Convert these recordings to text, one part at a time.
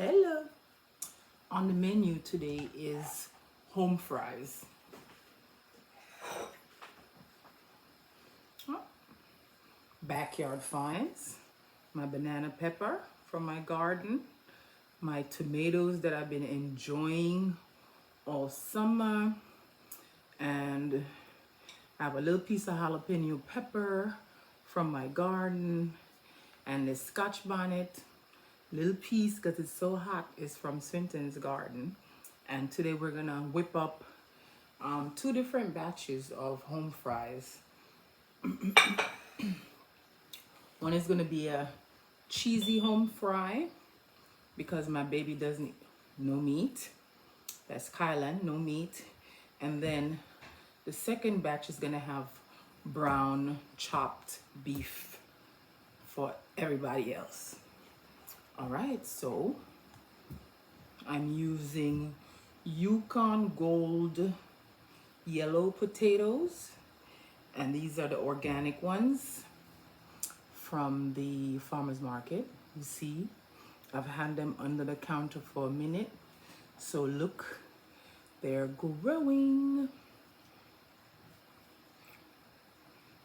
Hello. On the menu today is home fries. Backyard finds, my banana pepper from my garden, my tomatoes that I've been enjoying all summer, and I have a little piece of jalapeno pepper from my garden, and the scotch bonnet, little piece because it's so hot, is from Swinton's garden. And today we're gonna whip up two different batches of home fries. One is gonna be a cheesy home fry because my baby doesn't no meat. That's Kylan, no meat. And then the second batch is gonna have brown chopped beef for everybody else. All right, so I'm using Yukon Gold yellow potatoes, and these are the organic ones from the farmer's market. You see, I've had them under the counter for a minute. So look, they're growing.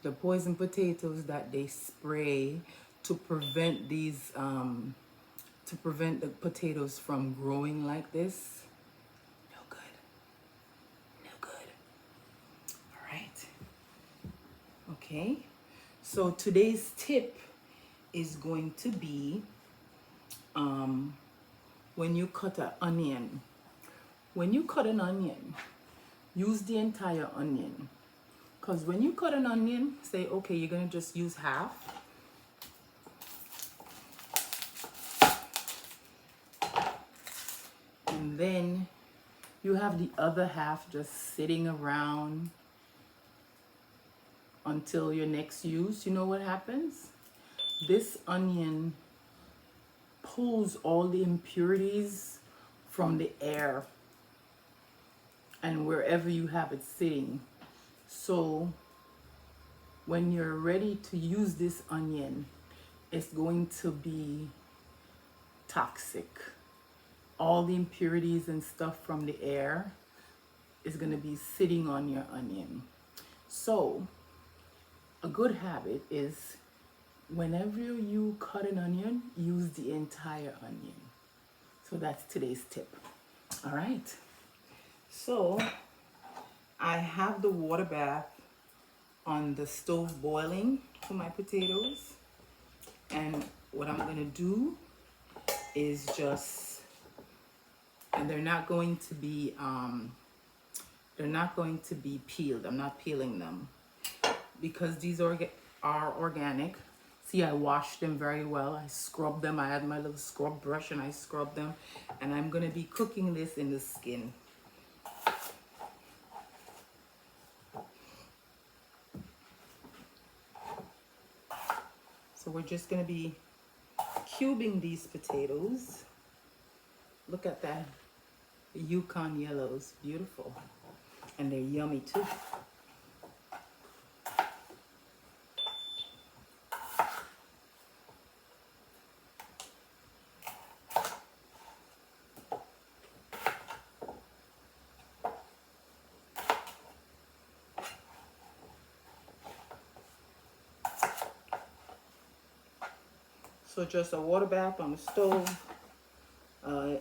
The poison potatoes that they spray to prevent these, to prevent the potatoes from growing like this. No good. No good. All right. Okay. So today's tip is going to be when you cut an onion. When you cut an onion, use the entire onion. Because when you cut an onion, say, okay, you're going to just use half. And then you have the other half just sitting around until your next use. You know what happens? This onion pulls all the impurities from the air and wherever you have it sitting. So when you're ready to use this onion, it's going to be toxic. All the impurities and stuff from the air is going to be sitting on your onion. So a good habit is whenever you cut an onion, use the entire onion. So that's today's tip. All right. So I have the water bath on the stove boiling for my potatoes. And what I'm going to do is just, and they're not going to be peeled. I'm not peeling them because these are organic. See, I washed them very well. I scrubbed them. I had my little scrub brush and I scrubbed them. And I'm going to be cooking this in the skin. So we're just going to be cubing these potatoes. Look at that. The Yukon yellows. Beautiful. And they're yummy too. So just a water bath on the stove.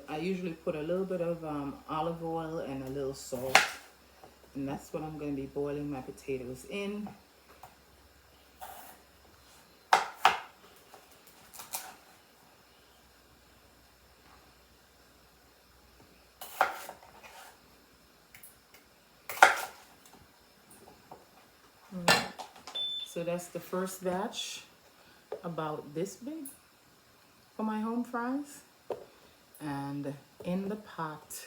I usually put a little bit of olive oil and a little salt. And that's what I'm going to be boiling my potatoes in. So that's the first batch, about this big, for my home fries. And in the pot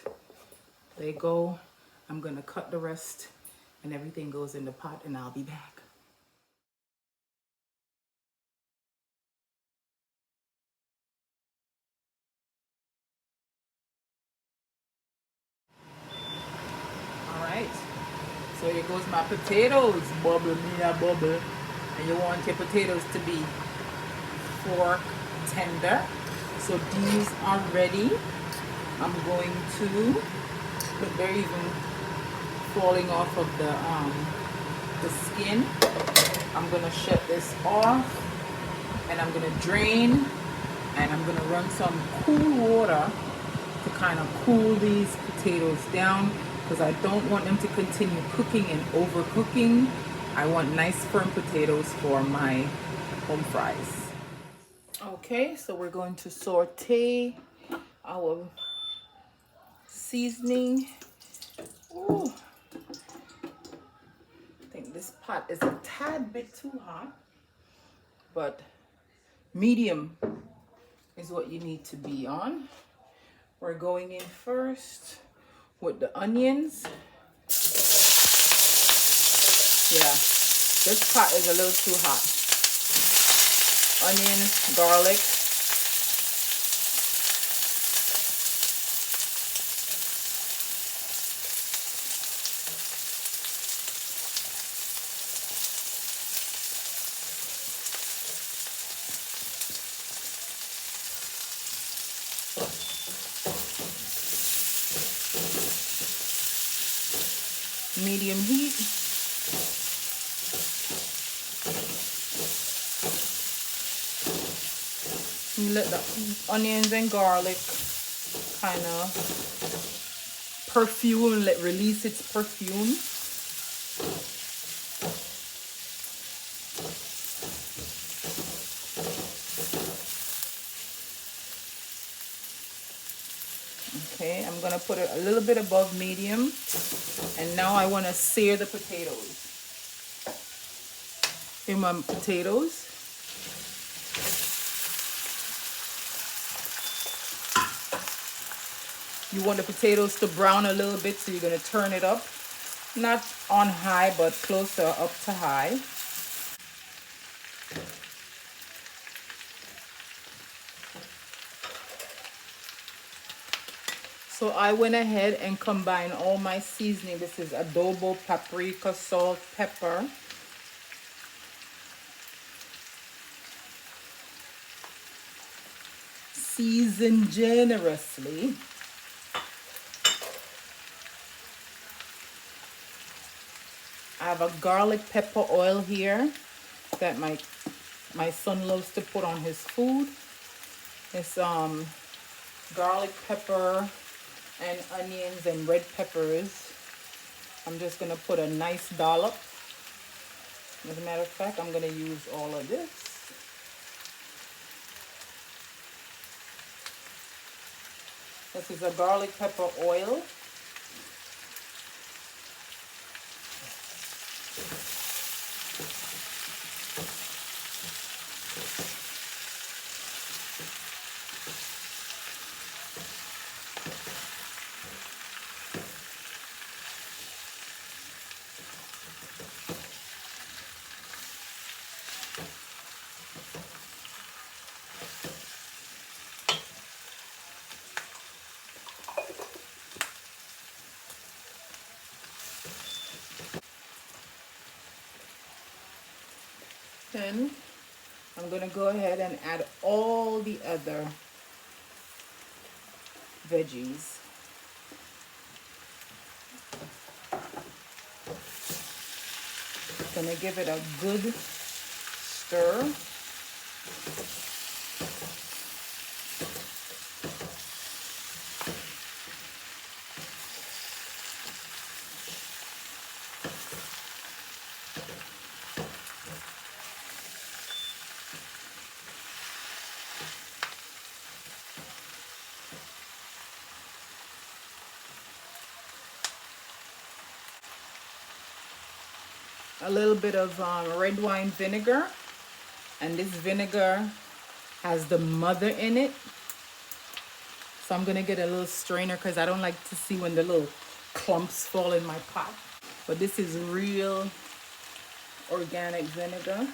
they go. I'm gonna cut the rest and everything goes in the pot, and I'll be back. All right, so here goes my potatoes. Bubble me a bubble. And you want your potatoes to be fork tender. So these are ready. I'm going to look, they're even falling off of the skin. I'm gonna shut this off, and I'm gonna drain, and I'm gonna run some cool water to kind of cool these potatoes down, because I don't want them to continue cooking and overcooking. I want nice firm potatoes for my home fries. Okay, so we're going to saute our seasoning. Ooh, I think this pot is a tad bit too hot, but medium is what you need to be on. We're going in first with the onions. Yeah, this pot is a little too hot. Onions, garlic. Medium heat. You let the onions and garlic kind of perfume, let release its perfume. Okay, I'm gonna put it a little bit above medium, and now I want to sear the potatoes. Here my potatoes. You want the potatoes to brown a little bit, so you're gonna turn it up, not on high, but closer up to high. So I went ahead and combined all my seasoning. This is adobo, paprika, salt, pepper. Season generously. I have a garlic pepper oil here that my son loves to put on his food. It's garlic pepper and onions and red peppers. I'm just gonna put a nice dollop. As a matter of fact, I'm gonna use all of this. This is a garlic pepper oil. Then I'm gonna go ahead and add all the other veggies. Gonna give it a good stir. A little bit of red wine vinegar, and this vinegar has the mother in it, so I'm gonna get a little strainer because I don't like to see when the little clumps fall in my pot. But this is real organic vinegar.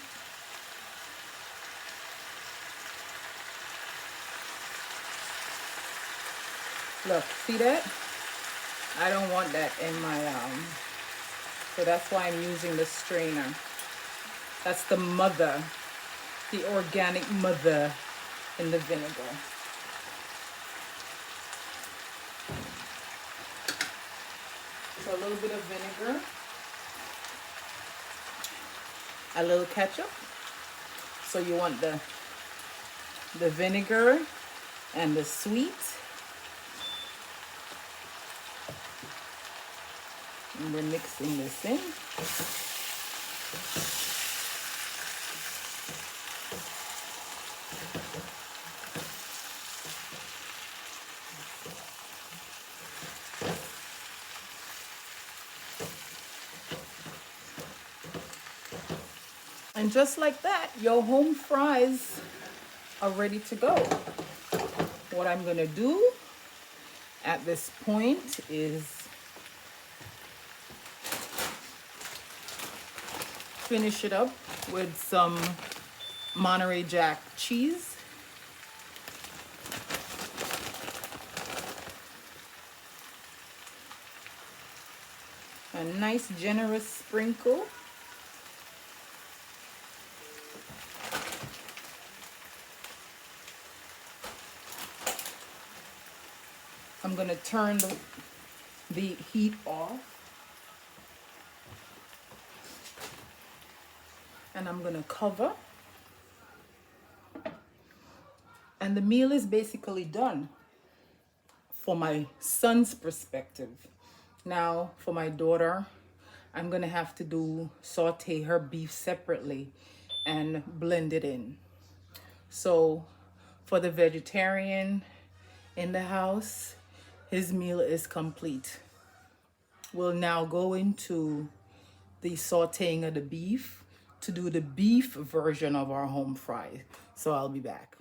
Look, see that? I don't want that in my so that's why I'm using the strainer. That's the mother, the organic mother in the vinegar. So a little bit of vinegar, a little ketchup. So you want the vinegar and the sweet. And we're mixing this in. And just like that, your home fries are ready to go. What I'm gonna do at this point is finish it up with some Monterey Jack cheese. A nice generous sprinkle. I'm gonna turn the heat off. And I'm gonna cover. And the meal is basically done for my son's perspective. Now for my daughter, I'm gonna have to saute her beef separately and blend it in. So for the vegetarian in the house, his meal is complete. We'll now go into the sauteing of the beef to do the beef version of our home fries. So I'll be back.